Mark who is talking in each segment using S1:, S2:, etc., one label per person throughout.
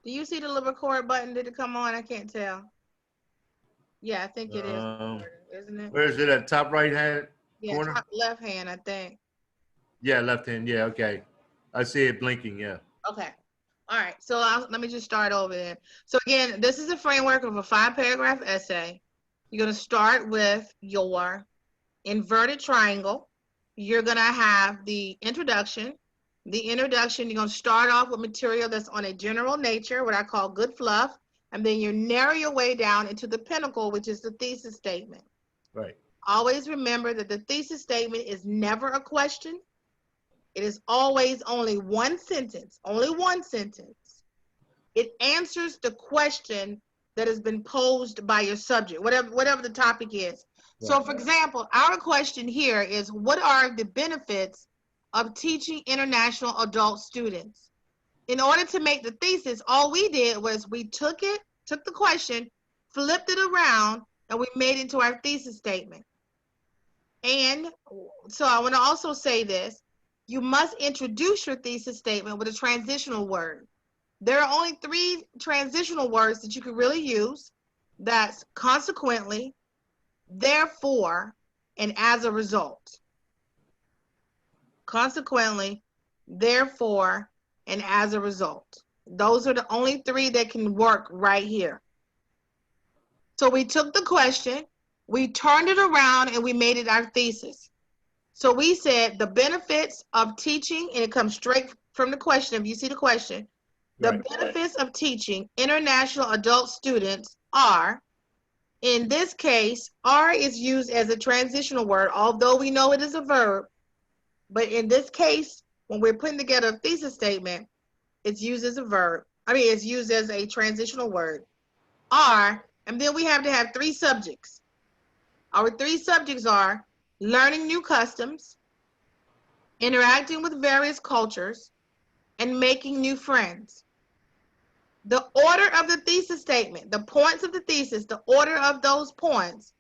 S1: Do you see the little record button? Did it come on? I can't tell. Yeah, I think it is, isn't it?
S2: Where is it at? Top right hand
S1: Yeah,
S2: corner?
S1: top left hand, I think.
S2: Yeah, left hand. Yeah, okay. I see it blinking. Yeah.
S1: Okay. All right. So let me just start over there. So again, this is a framework of a 5-paragraph essay. You're going to start with your inverted triangle. You're going to have the introduction. The introduction, you're going to start off with material that's on a general nature, what I call good fluff. And then you narrow your way down into the pinnacle, which is the thesis statement.
S2: Right.
S1: Always remember that the thesis statement is never a question. It is always only one sentence, only one sentence. It answers the question that has been posed by your subject, whatever the topic is. Right. So for example, our question here is, what are the benefits of teaching international adult students? In order to make the thesis, all we did was we took the question, flipped it around, and we made it into our thesis statement. And so I want to also say this. You must introduce your thesis statement with a transitional word. There are only 3 transitional words that you can really use. That's consequently, therefore, and as a result. Consequently, therefore, and as a result. Those are the only 3 that can work right here. So we took the question, we turned it around, and we made it our thesis. So we said the benefits of teaching, and it comes straight from the question. If you see the question, the benefits of teaching international adult students are, in this case, are is used as a transitional word, although we know it is a verb. But in this case, when we're putting together a thesis statement, it's used as a verb. It's used as a transitional word. Are, and then we have to have 3 subjects. Our 3 subjects are learning new customs, interacting with various cultures, and making new friends. The order of the thesis statement, the points of the thesis, the order of those points,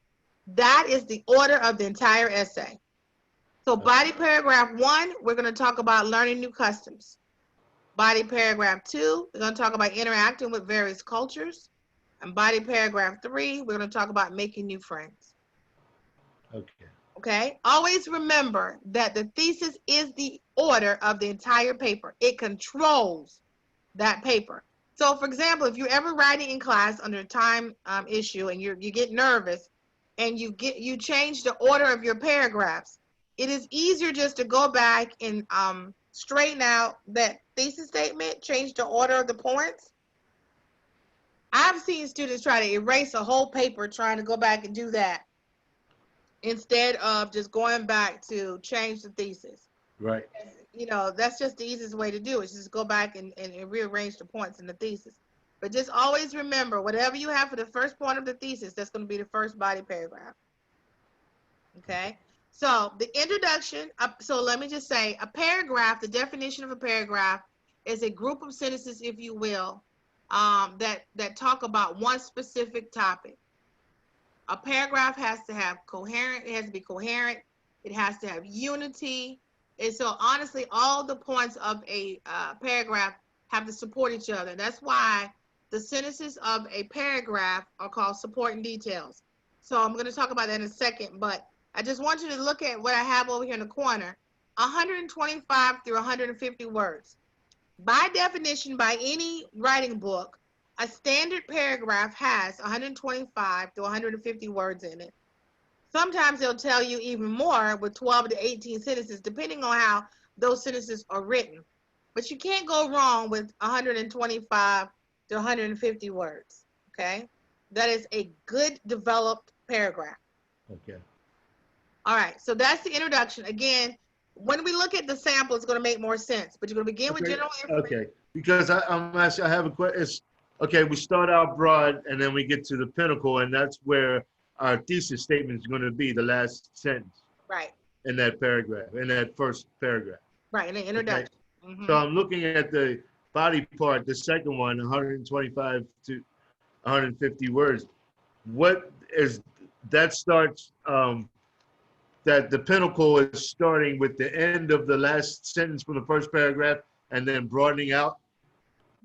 S1: that is the order of the entire essay. So body paragraph 1, we're going to talk about learning new customs. Body paragraph 2, we're going to talk about interacting with various cultures. And body paragraph 3, we're going to talk about making new friends. Okay. Always remember that the thesis is the order of the entire paper. It controls that paper. So for example, if you're ever writing in class under a time issue and you get nervous and you change the order of your paragraphs, it is easier just to go back and straighten out that thesis statement, change the order of the points. I've seen students try to erase a whole paper trying to go back and do that, instead of just going back to change the thesis.
S2: Right.
S1: That's just the easiest way to do it. Just go back and rearrange the points in the thesis. But just always remember, whatever you have for the first point of the thesis, that's going to be the first body paragraph. Okay? So the introduction, so let me just say, a paragraph, the definition of a paragraph is a group of sentences, if you will, that talk about one specific topic. A paragraph has to have it has to be coherent, it has to have unity. And so honestly, all the points of a paragraph have to support each other. That's why the sentences of a paragraph are called supporting details. So I'm going to talk about that in a second, but I just want you to look at what I have over here in the corner. 125 through 150 words. By definition, by any writing book, a standard paragraph has 125 to 150 words in it. Sometimes they'll tell you even more with 12 to 18 sentences, depending on how those sentences are written. But you can't go wrong with 125 to 150 words, okay? That is a good developed paragraph.
S2: Okay.
S1: All right, so that's the introduction. Again, when we look at the sample, it's going to make more sense. But you're going to begin with general information.
S2: Okay, because I'm asking, I have a question. Okay, we start out broad, and then we get to the pinnacle, and that's where our thesis statement is going to be, the last sentence.
S1: Right.
S2: In that paragraph, in that first paragraph.
S1: Right, in the introduction.
S2: Okay? Mm-hmm. So I'm looking at the body part, the second one, 125 to 150 words. What is, that starts, that the pinnacle is starting with the end of the last sentence from the first paragraph and then broadening out?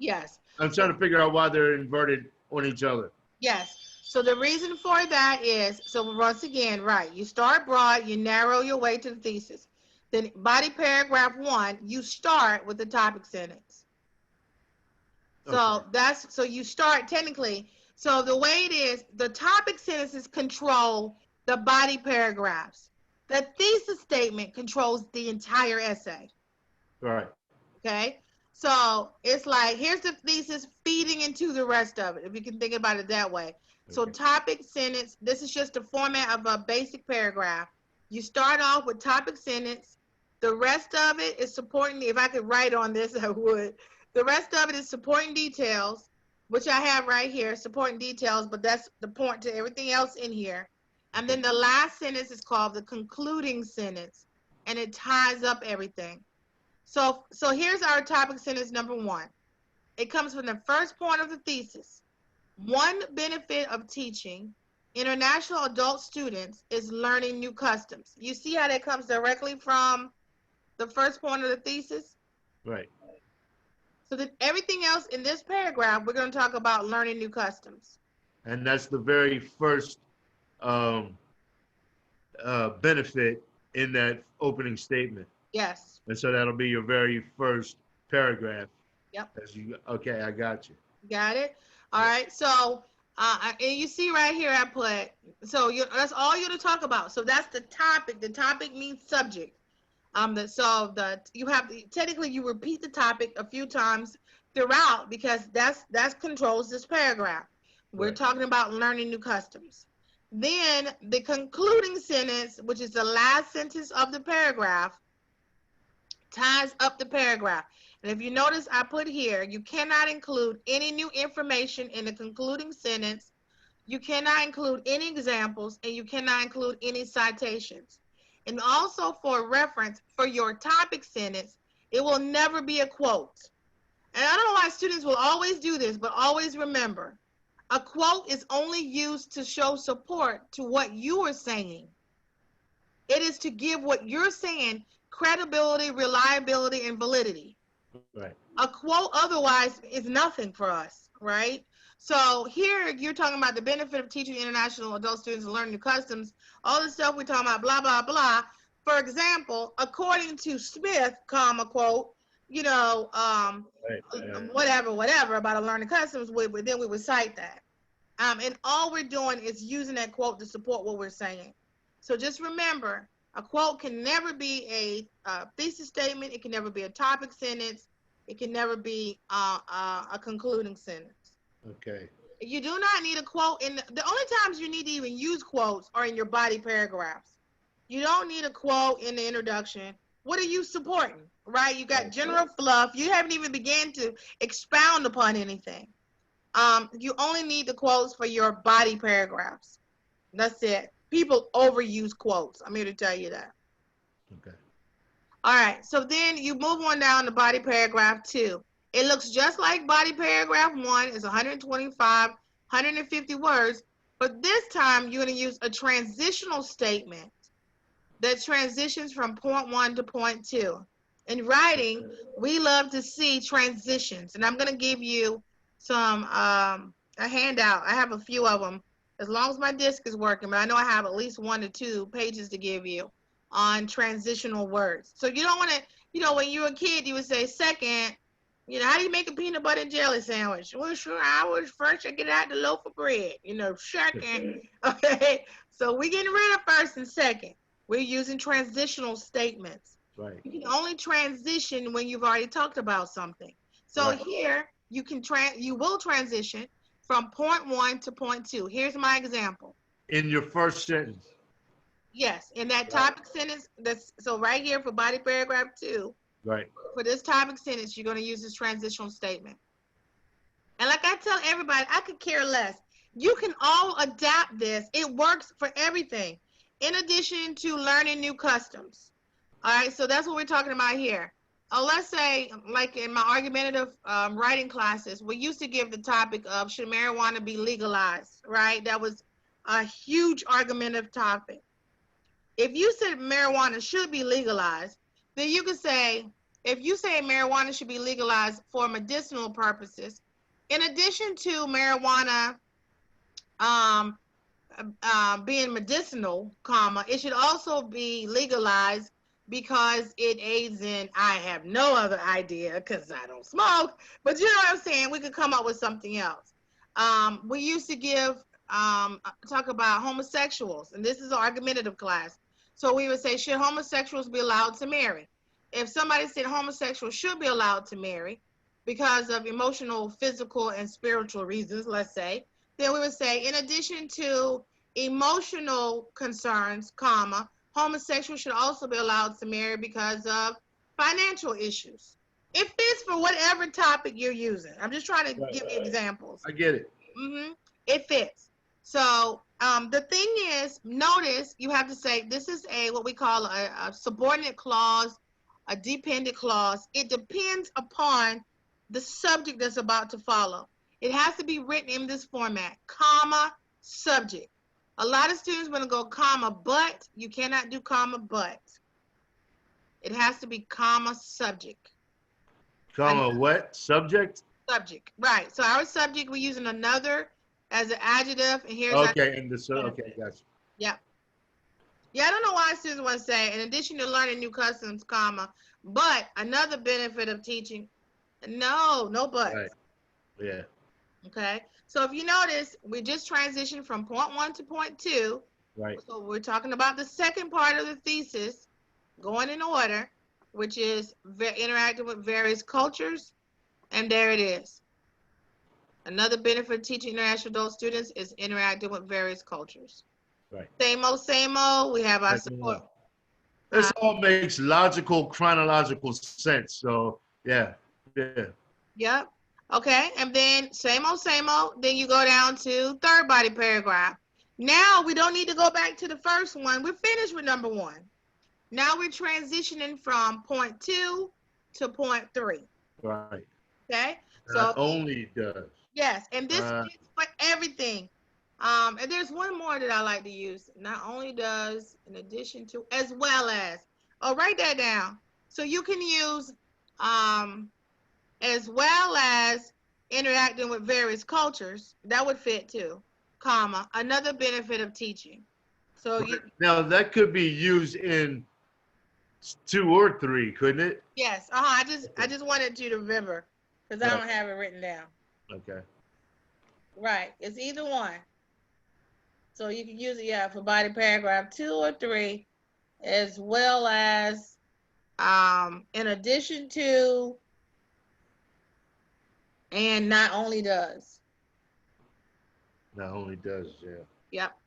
S1: Yes.
S2: I'm trying to figure out why they're inverted on each other.
S1: Yes. So the reason for that is, so once again, right, you start broad, you narrow your way to the thesis. Then body paragraph 1, you start with the topic sentence. So
S2: Okay.
S1: that's, so you start technically, so the way it is, the topic sentences control the body paragraphs. The thesis statement controls the entire essay.
S2: Right.
S1: Okay. So it's like, here's the thesis feeding into the rest of it, if you can think about it that way. So
S2: Okay.
S1: topic sentence, this is just the format of a basic paragraph. You start off with topic sentence. The rest of it is supporting, if I could write on this, I would. The rest of it is supporting details, which I have right here, supporting details, but that's the point to everything else in here. And then the last sentence is called the concluding sentence, and it ties up everything. So here's our topic sentence number 1. It comes from the first point of the thesis. One benefit of teaching international adult students is learning new customs. You see how that comes directly from the first point of the thesis?
S2: Right.
S1: So that everything else in this paragraph, we're going to talk about learning new customs.
S2: And that's the very first um, benefit in that opening statement.
S1: Yes.
S2: And so that'll be your very first paragraph.
S1: Yep.
S2: Okay, I got you.
S1: Got it? All right. So, and you see right here, I put, so that's all you're to talk about. So that's the topic. The topic means subject. You have technically you repeat the topic a few times throughout because that's controls this paragraph. We're
S2: Right.
S1: talking about learning new customs. Then the concluding sentence, which is the last sentence of the paragraph, ties up the paragraph. And if you notice, I put here, you cannot include any new information in the concluding sentence. You cannot include any examples, and you cannot include any citations. And also for reference, for your topic sentence, it will never be a quote. And I don't know why students will always do this, but always remember, a quote is only used to show support to what you are saying. It is to give what you're saying credibility, reliability, and validity.
S2: Right.
S1: A quote otherwise is nothing for us, right? So here you're talking about the benefit of teaching international adult students to learn new customs, all the stuff we're talking about, blah, blah, blah. For example, according to Smith, comma, quote,
S2: Right.
S1: whatever about a learning customs, then we would cite that. And all we're doing is using that quote to support what we're saying. So just remember, a quote can never be a thesis statement. It can never be a topic sentence. It can never be a concluding sentence.
S2: Okay.
S1: You do not need a quote. The only times you need to even use quotes are in your body paragraphs. You don't need a quote in the introduction. What are you supporting, right? You got general fluff. You haven't even began to expound upon anything. You only need the quotes for your body paragraphs. That's it. People overuse quotes. I'm here to tell you that.
S2: Okay.
S1: All right. So then you move on down to body paragraph 2. It looks just like body paragraph 1. It's 125, 150 words. But this time you're going to use a transitional statement that transitions from point 1 to point 2. In writing, we love to see transitions. And I'm going to give you some a handout. I have a few of them as long as my disk is working, but I know I have at least 1 to 2 pages to give you on transitional words. So you don't want to, when you were a kid, you would say second, how do you make a peanut butter and jelly sandwich? Well, sure, I was first, I get out the loaf of bread, second. Okay, so we're getting rid of first and second. We're using transitional statements.
S2: Right.
S1: You can only transition when you've already talked about something. So here, you will transition from point 1 to point 2. Here's my example.
S2: In your first sentence.
S1: Yes, in that topic sentence, so right here for body paragraph 2,
S2: Right.
S1: for this topic sentence, you're going to use this transitional statement. And like I tell everybody, I could care less. You can all adapt this. It works for everything. In addition to learning new customs. All right, so that's what we're talking about here. Let's say, like in my argumentative writing classes, we used to give the topic of should marijuana be legalized, right? That was a huge argumentative topic. If you said marijuana should be legalized, then you could say, if you say marijuana should be legalized for medicinal purposes, in addition to marijuana um, being medicinal, comma, it should also be legalized because it aids in, I have no other idea because I don't smoke, but you know what I'm saying? We could come up with something else. We used to talk about homosexuals, and this is an argumentative class. So we would say, should homosexuals be allowed to marry? If somebody said homosexuals should be allowed to marry because of emotional, physical, and spiritual reasons, let's say, then we would say, in addition to emotional concerns, comma, homosexuals should also be allowed to marry because of financial issues. It fits for whatever topic you're using. I'm just trying to give you examples.
S2: I get it.
S1: It fits. So the thing is, notice you have to say this is what we call a subordinate clause, a dependent clause. It depends upon the subject that's about to follow. It has to be written in this format, comma, subject. A lot of students want to go comma, but you cannot do comma, but. It has to be comma, subject.
S2: Comma, what? Subject?
S1: Subject, right. So our subject, we're using another as an adjective, and here's
S2: okay, okay, gotcha.
S1: Yep. Yeah, I don't know why students want to say, in addition to learning new customs, comma, but another benefit of teaching. No but.
S2: Right. Yeah.
S1: Okay. So if you notice, we just transitioned from point 1 to point 2.
S2: Right.
S1: So we're talking about the second part of the thesis, going in order, which is interacting with various cultures. And there it is. Another benefit of teaching international adult students is interacting with various cultures.
S2: Right.
S1: Same old, we have our support.
S2: This all makes logical, chronological sense. So, yeah.
S1: Yep. Okay, and then same old, then you go down to third body paragraph. Now we don't need to go back to the first one. We're finished with number 1. Now we're transitioning from point 2 to point 3.
S2: Right.
S1: Okay.
S2: So only does.
S1: Yes, and this is for everything. And there's one more that I like to use. Not only does, in addition to, as well as. Oh, write that down. So you can use as well as interacting with various cultures. That would fit too, comma, another benefit of teaching. So
S2: now that could be used in 2 or 3, couldn't it?
S1: Yes. I just wanted you to remember because I don't have it written down.
S2: Okay. Right.
S1: It's either one. So you can use it, for body paragraph 2 or 3, as well as in addition to, and not only does.
S2: Not only does, yeah.
S1: Yep.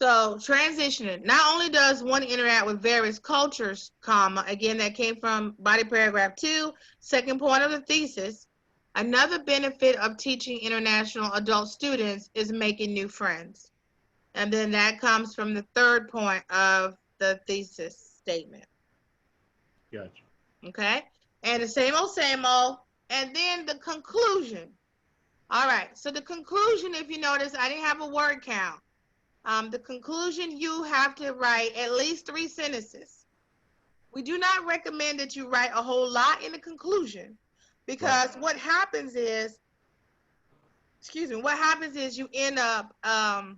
S1: So transitioning, not only does one interact with various cultures, comma, again, that came from body paragraph 2, second point of the thesis, another benefit of teaching international adult students is making new friends. And then that comes from the third point of the thesis statement.
S2: Gotcha.
S1: Okay. And the same old, and then the conclusion. All right. So the conclusion, if you notice, I didn't have a word count. The conclusion, you have to write at least 3 sentences. We do not recommend that you write a whole lot in the conclusion because what happens is, you end up, how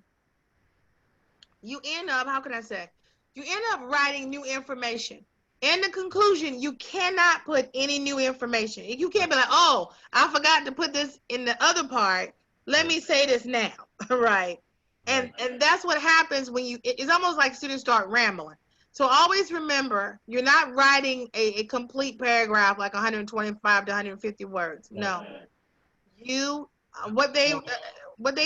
S1: can I say? You end up writing new information. In the conclusion, you cannot put any new information. You can't be like, oh, I forgot to put this in the other part. Let me say this now, right? And that's what happens when it's almost like students start rambling. So always remember, you're not writing a complete paragraph like 125 to 150 words. No. What they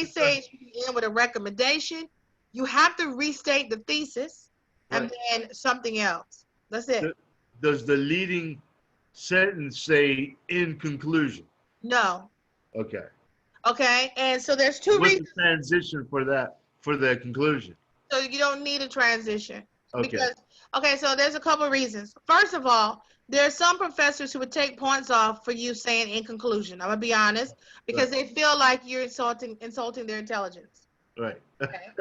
S1: say is you end with a recommendation. You have to restate the thesis and then something else. That's it.
S2: Does the leading sentence say in conclusion?
S1: No.
S2: Okay.
S1: Okay, and so there's 2 reasons.
S2: What's the transition for that, for the conclusion?
S1: So you don't need a transition.
S2: Okay.
S1: So there's a couple of reasons. First of all, there are some professors who would take points off for you saying in conclusion. I'm going to be honest, because they feel like you're insulting their intelligence.
S2: Right.
S1: Okay.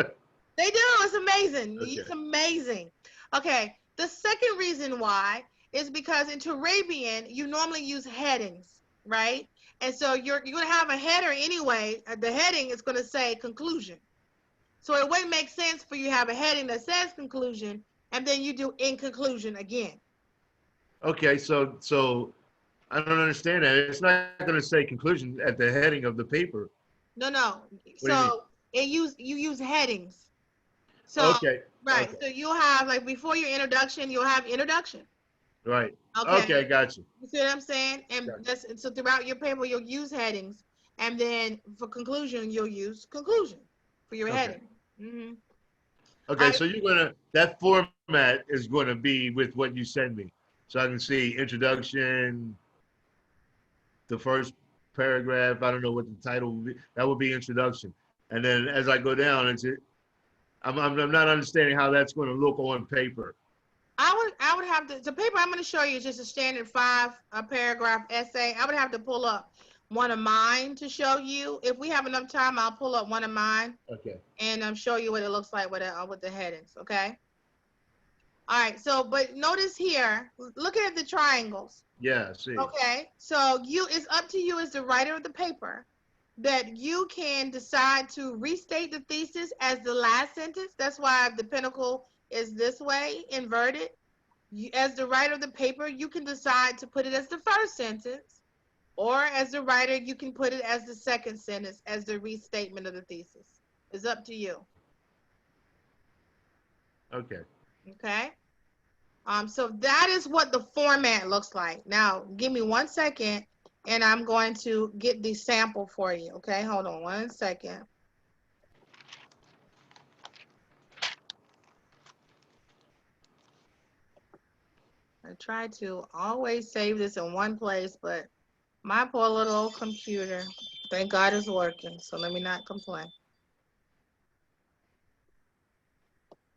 S1: They do. It's amazing. Okay. It's amazing. Okay. The second reason why is because in Turabian, you normally use headings, right? And so you're going to have a header anyway. The heading is going to say conclusion. So it wouldn't make sense for you to have a heading that says conclusion and then you do in conclusion again.
S2: Okay, so I don't understand that. It's not going to say conclusion at the heading of the paper.
S1: No.
S2: What do you mean?
S1: So you use headings. So
S2: Okay.
S1: right.
S2: Okay.
S1: So you'll have like before your introduction, you'll have introduction.
S2: Right.
S1: Okay.
S2: Okay, got you.
S1: You see what I'm saying? And
S2: Gotcha.
S1: that's so throughout your paper you'll use headings, and then for conclusion you'll use conclusion for your
S2: Okay.
S1: heading. Mm-hmm. All
S2: Okay,
S1: right.
S2: so you're gonna that format is going to be with what you send me, so I can see introduction, the first paragraph. I don't know what the title will be. That will be introduction, and then as I go down, I'm not understanding how that's going to look on paper.
S1: I would have to the paper I'm going to show you is just a standard paragraph essay. I would have to pull up one of mine to show you. If we have enough time, I'll pull up one of mine
S2: Okay.
S1: and show you what it looks like with the headings. Okay. All right. So, but notice here, look at the triangles.
S2: Yeah. See.
S1: Okay. So it's up to you as the writer of the paper that you can decide to restate the thesis as the last sentence. That's why the pinnacle is this way, inverted. As the writer of the paper, you can decide to put it as the first sentence, or as the writer, you can put it as the second sentence as the restatement of the thesis. It's up to you.
S2: Okay.
S1: Okay. So that is what the format looks like. Now, give me 1 second, and I'm going to get the sample for you. Okay, hold on 1 second. I try to always save this in one place, but my poor little old computer, thank God, is working. So let me not complain.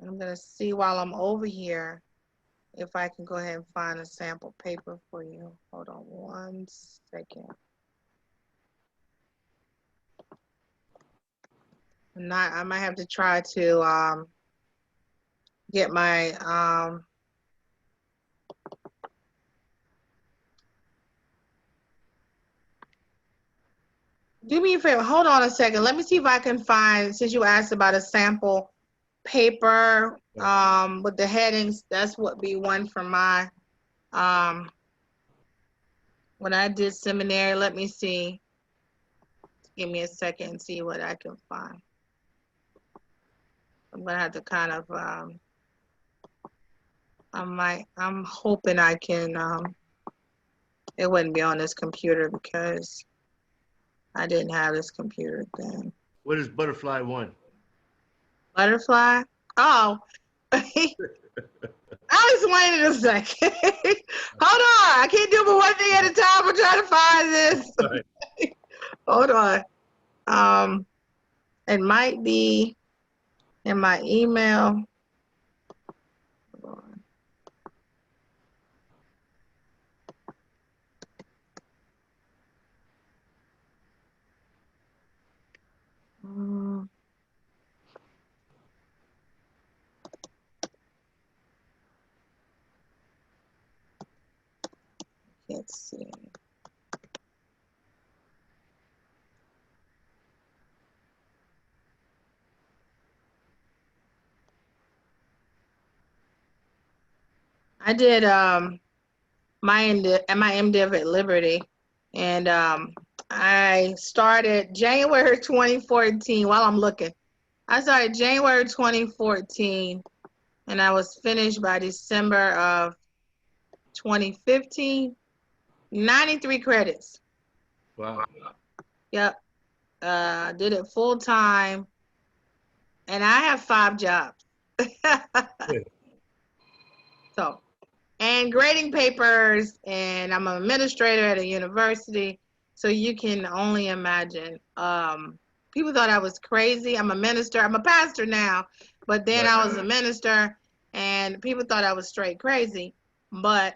S1: I'm going to see while I'm over here if I can go ahead and find a sample paper for you. Hold on 1 second. I might have to try to get my do me a favor, hold on a second. Let me see if I can find, since you asked about a sample paper with the headings, that's what be one from my when I did seminary. Let me see. Give me a second and see what I can find. I'm gonna have to kind of I'm hoping I can it wouldn't be on this computer because I didn't have this computer then.
S2: What is butterfly one?
S1: Butterfly? Oh. I was waiting a second. Hold on. I can't do but one thing at a time. I'm trying to find this.
S2: Right.
S1: Hold on. It might be in my email. Hold on. Let's see. I did my MDiv at Liberty, and I started January 2014. While I'm looking, I started January 2014, and I was finished by December of 2015. 93 credits.
S2: Wow.
S1: Yep. Did it full time, and I have 5 jobs. So, and grading papers, and I'm an administrator at a university. So you can only imagine. People thought I was crazy. I'm a minister. I'm a pastor now, but then
S2: Right.
S1: I was a minister, and people thought I was straight crazy. But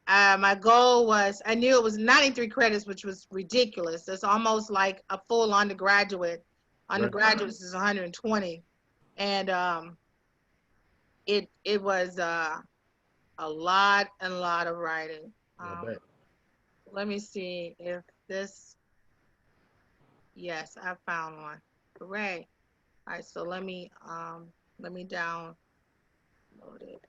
S1: my goal was, I knew it was 93 credits, which was ridiculous. It's almost like a full undergraduate. Undergraduates is 120. And it was a lot and a lot of writing.
S2: I bet.
S1: Let me see if this. Yes, I found one. Hooray! All right, so let me download it.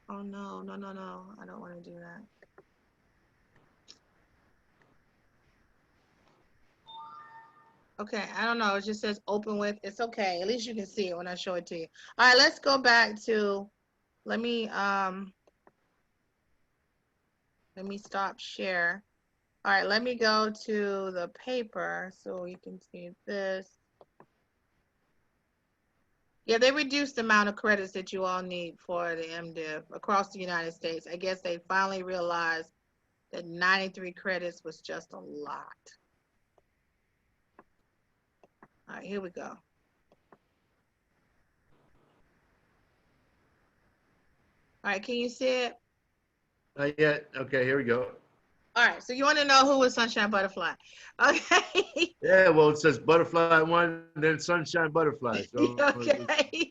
S1: Oh no, no, no, no! I don't want to do that. Okay, I don't know. It just says open with. It's okay. At least you can see it when I show it to you. All right, let's go back to. Let me let me stop share. All right, let me go to the paper so you can see this. Yeah, they reduced the amount of credits that you all need for the MDiv across the United States. I guess they finally realized that 93 credits was just a lot. All right, here we go. All right, can you see it?
S2: Not yet. Okay, here we go.
S1: All right, so you want to know who was Sunshine Butterfly? Okay.
S2: Yeah, well, it says butterfly one, then sunshine butterfly. So
S1: Okay.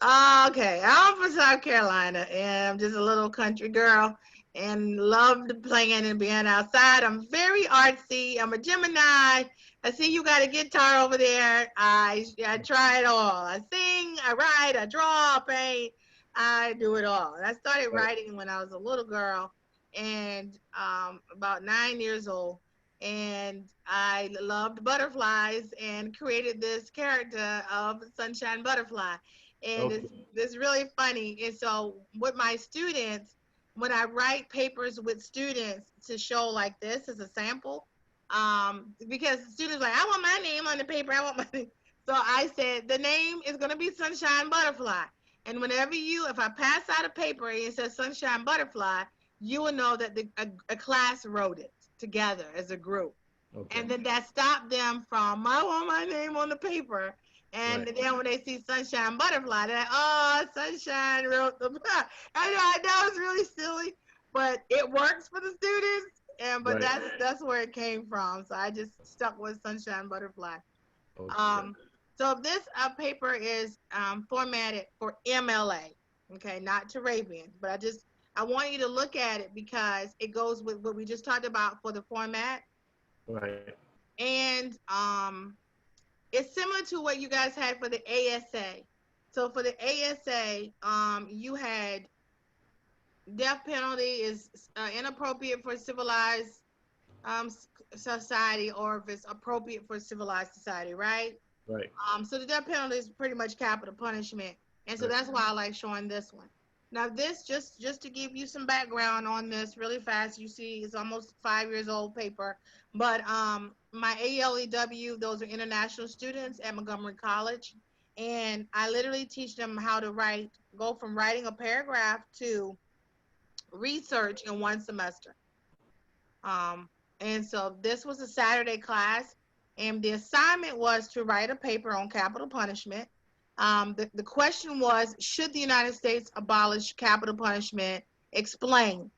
S1: Okay. I'm from South Carolina, and I'm just a little country girl and loved playing and being outside. I'm very artsy. I'm a Gemini. I see you got a guitar over there. I try it all. I sing, I write, I draw, I paint. I do it all. And I started writing when I was a little girl and about 9 years old. And I loved butterflies and created this character of Sunshine Butterfly. And
S2: okay.
S1: it's really funny. And so with my students, when I write papers with students to show like this as a sample, because the students are like, I want my name on the paper. I want my name. So I said, the name is going to be Sunshine Butterfly. And whenever if I pass out a paper and it says Sunshine Butterfly, you will know that a class wrote it together as a group.
S2: Okay.
S1: And then that stopped them from, I want my name on the paper. And then when they see Sunshine Butterfly, they're like, oh, Sunshine wrote the book. I know that was really silly, but it works for the students. But that's where it came from. So I just stuck with Sunshine Butterfly.
S2: Okay.
S1: So this paper is formatted for MLA, okay, not Turabian, but I want you to look at it because it goes with what we just talked about for the format.
S2: Right.
S1: And it's similar to what you guys had for the ASA. So for the ASA, you had death penalty is inappropriate for civilized society, or if it's appropriate for civilized society, right?
S2: Right.
S1: So the death penalty is pretty much capital punishment, and so that's why I like showing this one. Now this, just to give you some background on this really fast, you see it's almost 5 years old paper, but my ALEW, those are international students at Montgomery College, and I literally teach them how to go from writing a paragraph to research in one semester. And so this was a Saturday class, and the assignment was to write a paper on capital punishment. The question was, should the United States abolish capital punishment? Explain.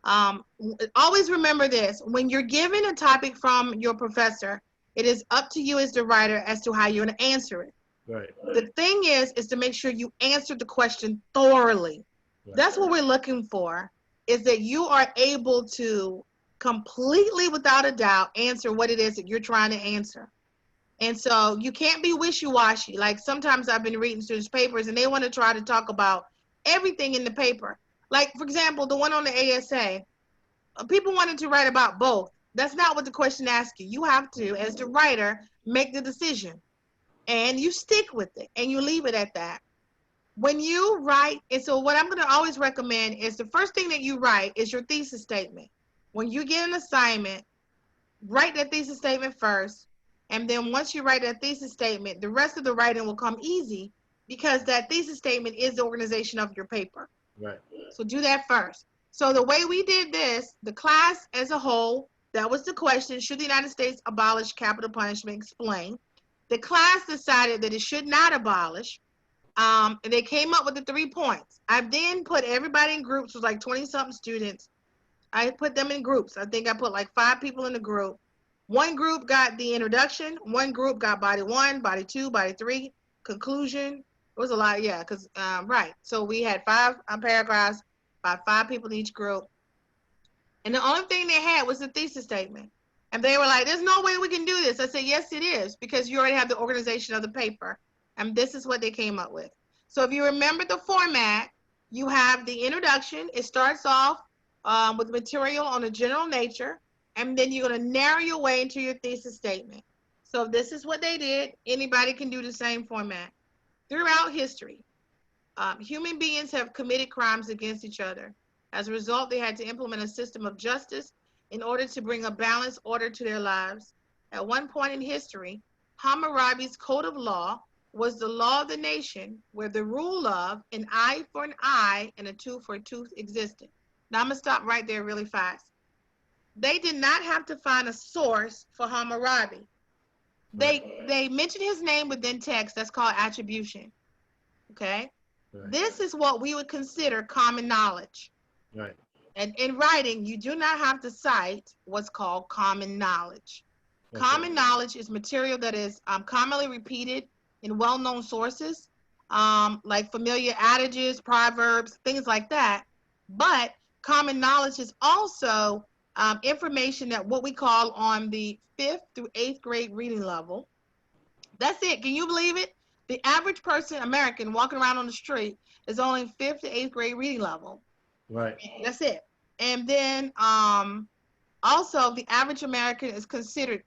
S1: Always remember this: when you're given a topic from your professor, it is up to you as the writer as to how you're going to answer it.
S2: Right.
S1: The thing is to make sure you answer the question thoroughly.
S2: Right.
S1: That's what we're looking for, is that you are able to completely, without a doubt, answer what it is that you're trying to answer. And so you can't be wishy-washy. Like sometimes I've been reading students' papers and they want to try to talk about everything in the paper. Like, for example, the one on the ASA, people wanted to write about both. That's not what the question asks you. You have to, as the writer, make the decision. And you stick with it and you leave it at that. When you write, and so what I'm going to always recommend is the first thing that you write is your thesis statement. When you get an assignment, write that thesis statement first. And then once you write that thesis statement, the rest of the writing will come easy because that thesis statement is the organization of your paper.
S2: Right.
S1: So do that first. So the way we did this, the class as a whole, that was the question: should the United States abolish capital punishment? Explain. The class decided that it should not abolish. And they came up with the 3 points. I then put everybody in groups, it was like 20-something students. I put them in groups. I think I put like 5 people in the group. One group got the introduction. One group got body 1, body 2, body 3, conclusion. It was a lot, yeah, because, right. So we had 5 paragraphs by 5 people in each group. And the only thing they had was the thesis statement. And they were like, there's no way we can do this. I said, yes, it is, because you already have the organization of the paper. And this is what they came up with. So if you remember the format, you have the introduction. It starts off with material on a general nature, and then you're going to narrow your way into your thesis statement. So this is what they did. Anybody can do the same format. Throughout history, human beings have committed crimes against each other. As a result, they had to implement a system of justice in order to bring a balanced order to their lives. At one point in history, Hammurabi's code of law was the law of the nation, where the rule of an eye for an eye and a tooth for a tooth existed. Now I'm going to stop right there really fast. They did not have to find a source for Hammurabi. They mentioned his name within text. That's called attribution. Okay? Right. This is what we would consider common knowledge.
S2: Right.
S1: And in writing, you do not have to cite what's called common knowledge. Okay. Common knowledge is material that is commonly repeated in well-known sources, like familiar adages, proverbs, things like that. But common knowledge is also information that what we call on the 5th through 8th grade reading level. That's it. Can you believe it? The average person, American, walking around on the street is only 5th to 8th grade reading level.
S2: Right.
S1: That's it. And then also the average American is considered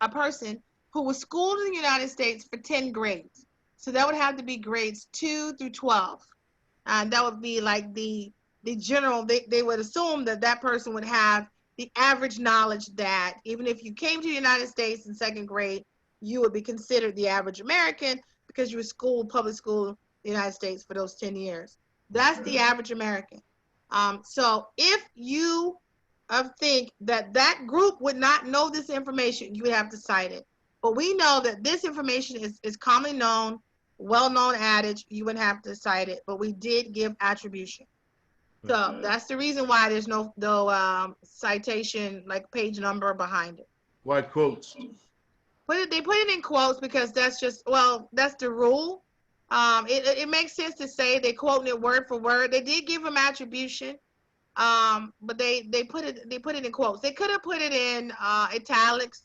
S1: a person who was schooled in the United States for 10 grades. So that would have to be grades 2 through 12. And that would be like the general, they would assume that that person would have the average knowledge that even if you came to the United States in 2nd grade, you would be considered the average American because you were schooled, public school, in the United States for those 10 years. That's the average American. So if you think that that group would not know this information, you would have to cite it. But we know that this information is commonly known, well-known adage. You would have to cite it, but we did give attribution. So that's the reason why there's no citation, like page number behind it.
S2: Why quotes?
S1: They put it in quotes because that's just, well, that's the rule. It makes sense to say they quoting it word for word. They did give them attribution, but they put it in quotes. They could have put it in italics,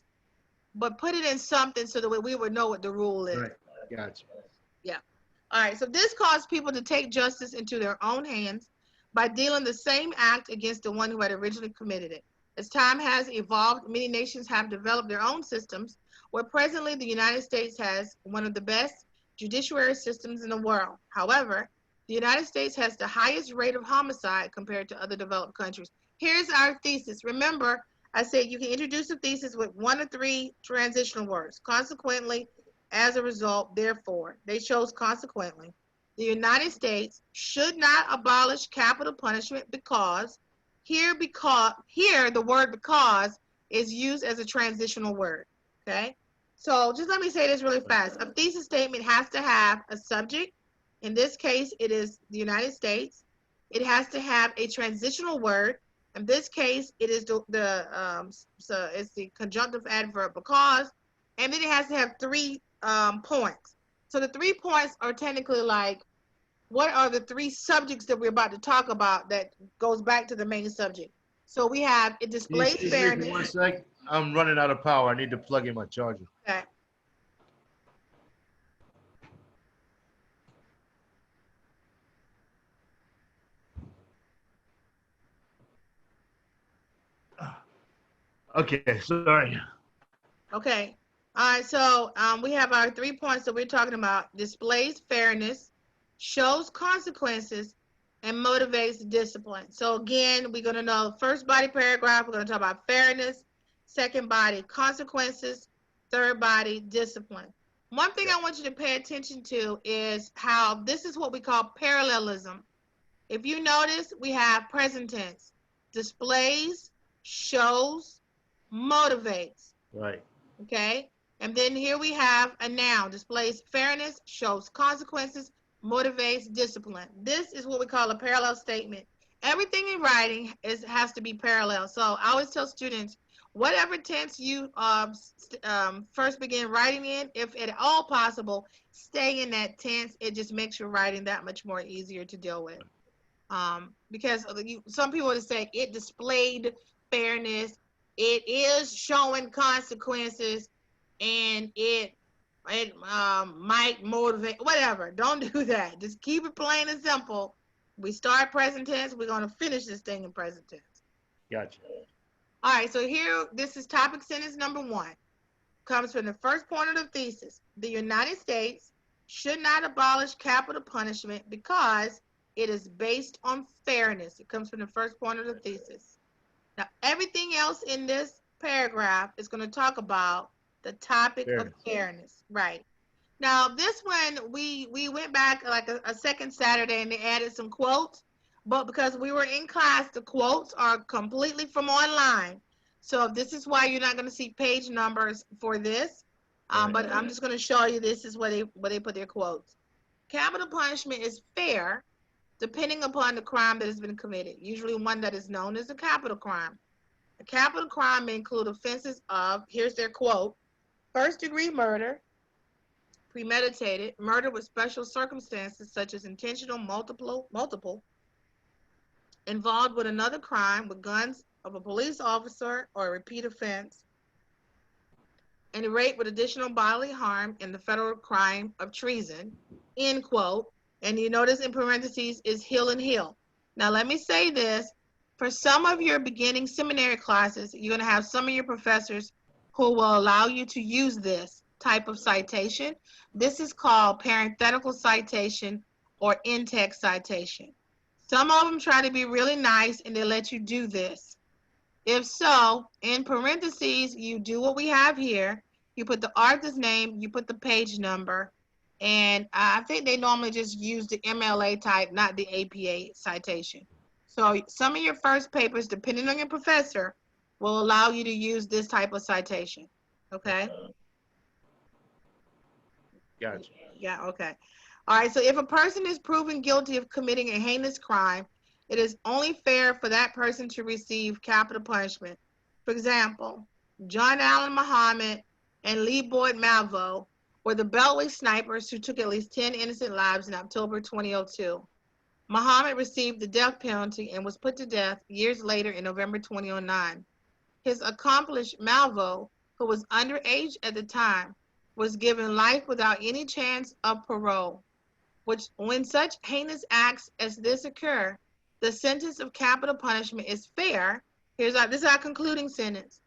S1: but put it in something so that we would know what the rule is.
S2: Right. Gotcha.
S1: Yeah. All right. So this caused people to take justice into their own hands by dealing the same act against the one who had originally committed it. As time has evolved, many nations have developed their own systems, where presently the United States has one of the best judiciary systems in the world. However, the United States has the highest rate of homicide compared to other developed countries. Here's our thesis. Remember, I said you can introduce a thesis with 1 or 3 transitional words. Consequently, as a result, therefore. They chose consequently. The United States should not abolish capital punishment because here the word because is used as a transitional word. Okay? So just let me say this really fast. A thesis statement has to have a subject. In this case, it is the United States. It has to have a transitional word. In this case, it is it's the conjunctive adverb because, and then it has to have 3 points. So the 3 points are technically like, what are the 3 subjects that we're about to talk about that goes back to the main subject? So we have, it displays fairness.
S2: One sec. I'm running out of power. I need to plug in my charger.
S1: Okay.
S2: Okay, sorry.
S1: Okay. All right, so we have our 3 points that we're talking about. Displays fairness, shows consequences, and motivates discipline. So again, we're going to know first body paragraph, we're going to talk about fairness, second body consequences, third body discipline. One thing I want you to pay attention to is how this is what we call parallelism. If you notice, we have present tense, displays, shows, motivates.
S2: Right.
S1: Okay. And then here we have a noun, displays fairness, shows consequences, motivates discipline. This is what we call a parallel statement. Everything in writing has to be parallel. So I always tell students, Whatever tense you first begin writing in, if at all possible, stay in that tense. It just makes your writing that much more easier to deal with. Because some people would say it displayed fairness, it is showing consequences, and it might motivate, whatever. Don't do that. Just keep it plain and simple. We start present tense, we're going to finish this thing in present tense.
S2: Gotcha.
S1: All right, so here, this is topic sentence number 1. Comes from the first point of the thesis. The United States should not abolish capital punishment because it is based on fairness. It comes from the first point of the thesis. Now, everything else in this paragraph is going to talk about the topic of fairness. Right. Now, this one, we went back like a second Saturday and they added some quotes, but because we were in class, the quotes are completely from online. So this is why you're not going to see page numbers for this, but I'm just going to show you this is where they put their quotes. Capital punishment is fair depending upon the crime that has been committed, usually one that is known as a capital crime. A capital crime may include offenses of, here's their quote, first-degree murder, premeditated, murder with special circumstances such as intentional multiple, involved with another crime with guns of a police officer or a repeat offense, and a rape with additional bodily harm in the federal crime of treason, end quote. And you notice in parentheses is Hill and Hill. Now let me say this, for some of your beginning seminary classes, you're going to have some of your professors who will allow you to use this type of citation. This is called parenthetical citation or in-text citation. Some of them try to be really nice and they let you do this. If so, in parentheses, you do what we have here. You put the author's name, you put the page number, and I think they normally just use the MLA type, not the APA citation. So some of your first papers, depending on your professor, will allow you to use this type of citation. Okay?
S2: Gotcha.
S1: Yeah, okay. All right, so if a person is proven guilty of committing a heinous crime, it is only fair for that person to receive capital punishment. For example, John Allen Muhammad and Lee Boyd Malvo were the Beltway snipers who took at least 10 innocent lives in October 2002. Muhammad received the death penalty and was put to death years later in November 2009. His accomplice, Malvo, who was underage at the time, was given life without any chance of parole. When such heinous acts as this occur, the sentence of capital punishment is fair. This is our concluding sentence,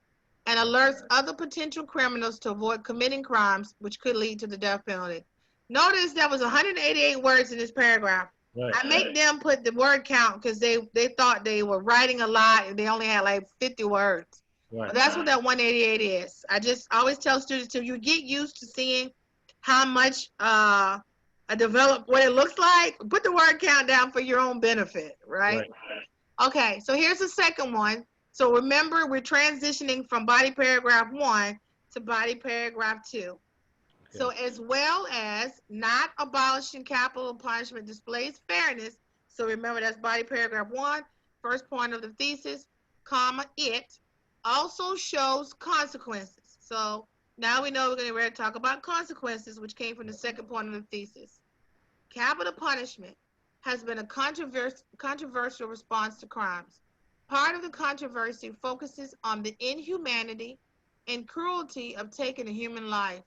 S1: and alerts other potential criminals to avoid committing crimes which could lead to the death penalty. Notice there was 188 words in this paragraph.
S2: Right.
S1: I make them put the word count because they thought they were writing a lot and they only had like 50 words.
S2: Right.
S1: But that's what that 188 is. I just always tell students, till you get used to seeing how much develop what it looks like, put the word count down for your own benefit, right? Okay, so here's the second one. So remember, we're transitioning from body paragraph 1 to body paragraph 2. Okay. So as well as not abolishing capital punishment displays fairness. So remember, that's body paragraph 1, first point of the thesis, comma, it also shows consequences. So now we know we're going to talk about consequences, which came from the second point of the thesis. Capital punishment has been a controversial response to crimes. Part of the controversy focuses on the inhumanity and cruelty of taking a human life.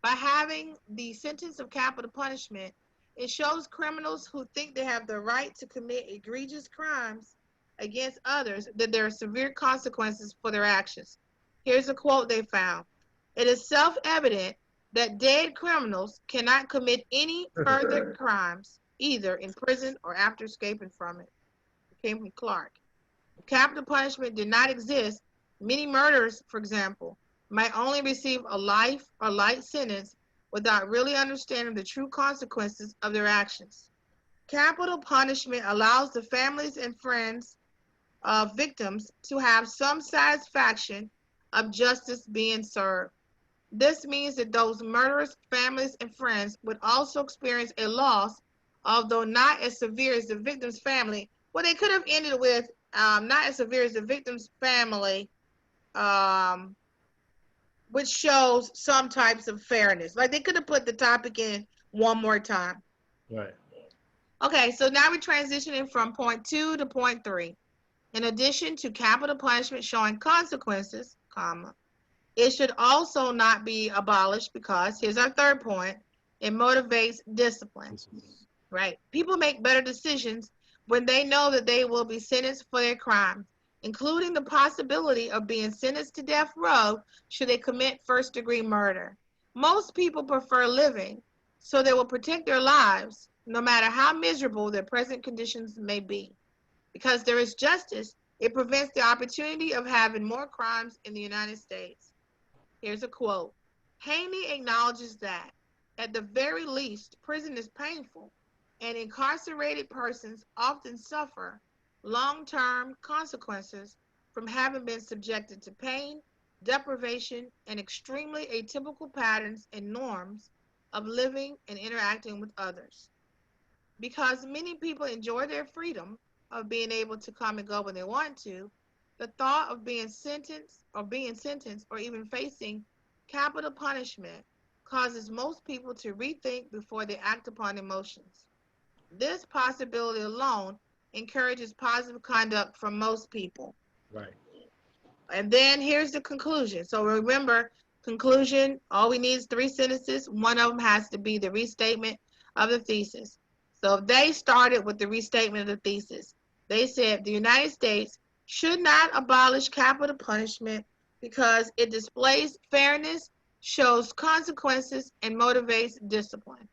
S1: By having the sentence of capital punishment, it shows criminals who think they have the right to commit egregious crimes against others that there are severe consequences for their actions. Here's a quote they found. It is self-evident that dead criminals cannot commit any further crimes, either in prison or after escaping from it. It came from Clark. If capital punishment did not exist, many murderers, for example, might only receive a life or light sentence without really understanding the true consequences of their actions. Capital punishment allows the families and friends of victims to have some satisfaction of justice being served. This means that those murderers' families and friends would also experience a loss, although not as severe as the victim's family. Well, they could have ended with not as severe as the victim's family which shows some types of fairness. Like they could have put the topic in one more time.
S2: Right.
S1: Okay, so now we're transitioning from point 2 to point 3. In addition to capital punishment showing consequences, comma, it should also not be abolished because, here's our third point, it motivates discipline. Right? People make better decisions when they know that they will be sentenced for their crimes, including the possibility of being sentenced to death row should they commit first-degree murder. Most people prefer living, so they will protect their lives, no matter how miserable their present conditions may be. Because there is justice, it prevents the opportunity of having more crimes in the United States. Here's a quote. Haney acknowledges that, at the very least, prison is painful, and incarcerated persons often suffer long-term consequences from having been subjected to pain, deprivation, and extremely atypical patterns and norms of living and interacting with others. Because many people enjoy their freedom of being able to come and go when they want to, the thought of being sentenced or even facing capital punishment causes most people to rethink before they act upon emotions. This possibility alone encourages positive conduct from most people.
S2: Right.
S1: And then here's the conclusion. So remember, conclusion, all we need is 3 sentences. One of them has to be the restatement of the thesis. So they started with the restatement of the thesis. They said the United States should not abolish capital punishment because it displays fairness, shows consequences, and motivates discipline.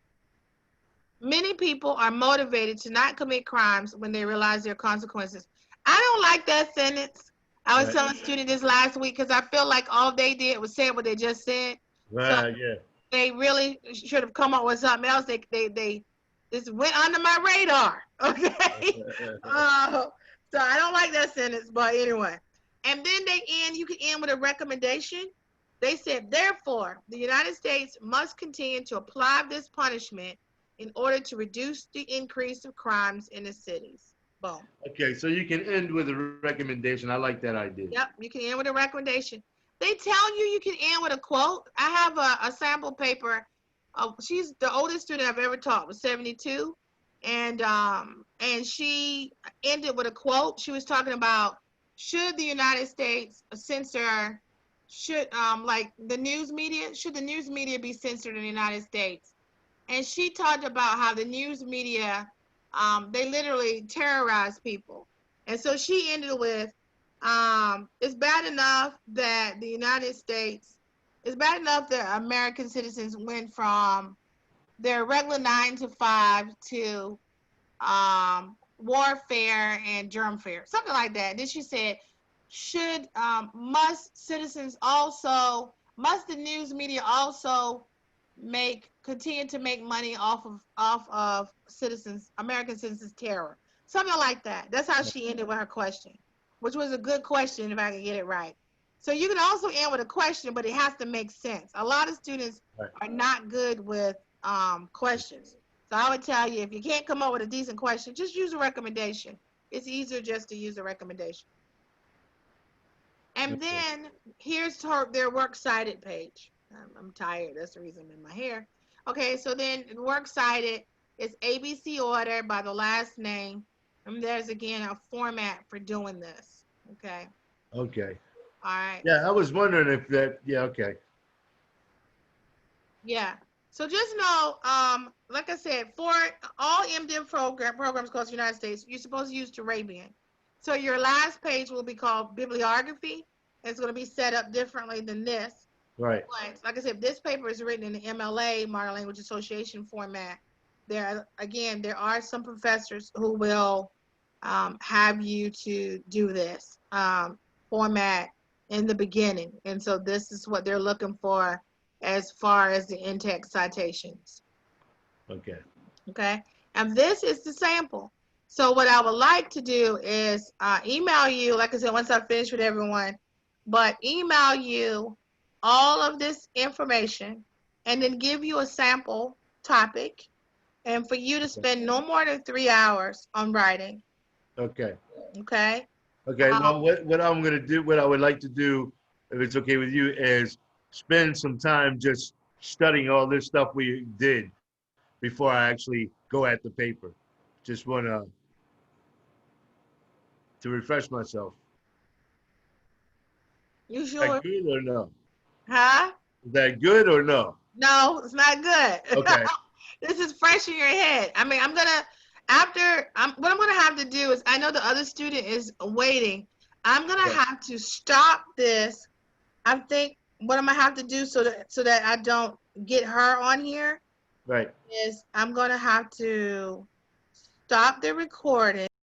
S1: Many people are motivated to not commit crimes when they realize their consequences. I don't like that sentence. I was
S2: Right.
S1: telling a student this last week because I feel like all they did was say what they just said. So
S2: Right. Yeah.
S1: they really should have come up with something else. They just went under my radar. Okay. So I don't like that sentence, but anyway. And then you can end with a recommendation. They said, therefore, the United States must continue to apply this punishment in order to reduce the increase of crimes in the cities. Boom.
S2: Okay, so you can end with a recommendation. I like that idea.
S1: Yep, you can end with a recommendation. They tell you can end with a quote. I have a sample paper. She's the oldest student I've ever taught, was 72, and she ended with a quote. She was talking about should the United States censor, like the news media, should the news media be censored in the United States? And she talked about how the news media, they literally terrorize people. And so she ended with, it's bad enough that it's bad enough that American citizens went from their regular 9 to 5 to warfare and germfare, something like that. Then she said, must the news media also continue to make money off of American citizens' terror, something like that. That's how she ended with her question, which was a good question if I can get it right. So you can also end with a question, but it has to make sense. A lot of students are not good with questions. So I would tell you, if you can't come up with a decent question, just use a recommendation. It's easier just to use a recommendation. And then here's their works cited page. I'm tired. That's the reason I'm in my hair. Okay, so then works cited is ABC order by the last name. And there's, again, a format for doing this. Okay.
S2: Okay.
S1: All right.
S2: Yeah, I was wondering if that, yeah, okay.
S1: Yeah. So just know, like I said, for all MDiv programs across the United States, you're supposed to use Turabian. So your last page will be called bibliography. It's going to be set up differently than this.
S2: Right.
S1: But like I said, this paper is written in the MLA, Modern Language Association format. There are some professors who will have you to do this format in the beginning. And so this is what they're looking for as far as the in-text citations.
S2: Okay.
S1: Okay. And this is the sample. So what I would like to do is email you, like I said, once I finish with everyone, but email you all of this information and then give you a sample topic and for you to spend no more than 3 hours on writing.
S2: Okay.
S1: Okay.
S2: Okay. Well, what I'm going to do, what I would like to do if it's okay with you, is spend some time just studying all this stuff we did before I actually go at the paper. Just want to refresh myself.
S1: You
S2: Is
S1: sure?
S2: that good or no?
S1: Huh?
S2: Is that good or no?
S1: No, it's not good.
S2: Okay.
S1: This is fresh in your head. I mean, what I'm gonna have to do is, I know the other student is waiting. I'm gonna
S2: Right.
S1: have to stop this. I think what I'm gonna have to do so that I don't get her on here
S2: Right.
S1: is I'm gonna have to stop the recording.